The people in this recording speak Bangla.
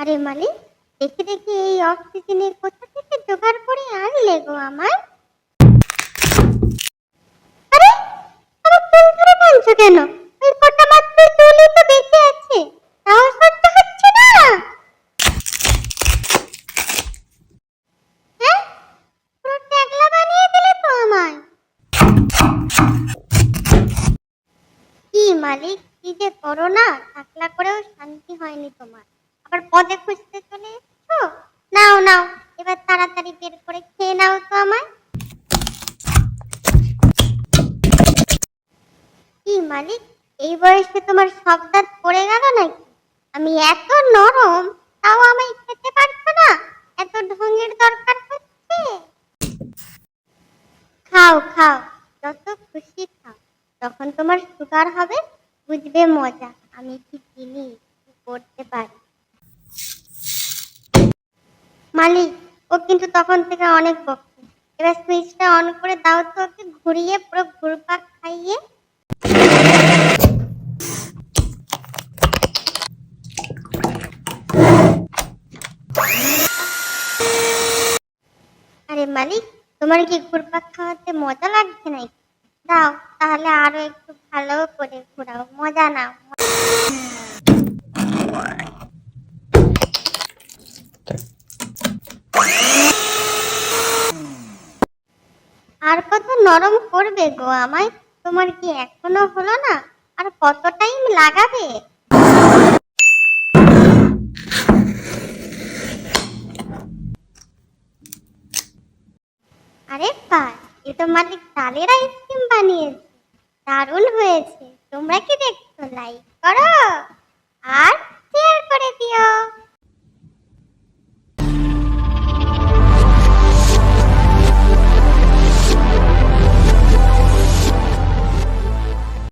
আরে মালিক, দেখে দেখে এই অফ সিজনে কোথা থেকে জোগাড় করে আনলে গো আমার? আরে, আমার চুল ধরে টানছো কেন? ওই কটা মাত্র চুলই তো বেঁচে আছে, তাও সহ্য হচ্ছে না। হ্যাঁ, পুরো ট্যাগলা বানিয়ে দিলে তো আমায়। কি মালিক, কি যে করো না, টাকলা করেও শান্তি হয়নি তোমার। আবার পদে খুঁজতে চলে এসছো। নাও নাও, এবার তাড়াতাড়ি বের করে খেয়ে নাও তো আমায়। কি মালিক, এই বয়সে তোমার সব দাঁত পড়ে গেল নাকি? আমি এত নরম, তাও আমায় খেতে পারছো না? এত ঢঙের দরকার হচ্ছে? খাও খাও, যত খুশি খাও। যখন তোমার সুগার হবে, বুঝবে মজা আমি কি চিনি, কি করতে পারি। মালিক, ও কিন্তু তখন থেকে অনেক বকছে। এবার সুইচটা অন করে দাও তো, ওকে ঘুরিয়ে পুরো ঘুরপাক খাইয়ে। আরে মালিক, তোমার কি ঘুরপাক খাওয়াতে মজা লাগছে নাকি? দাও, তাহলে আরো একটু ভালো করে ঘোরাও, মজা নাও। আর কত নরম করবে গো আমায়? তোমার কি এখনো হলো না? আর কত টাইম লাগাবে? আরে বাহ, এ তো মালিক তালের আইসক্রিম বানিয়েছে। দারুণ হয়েছে। তোমরা কি দেখছো? লাইক করো।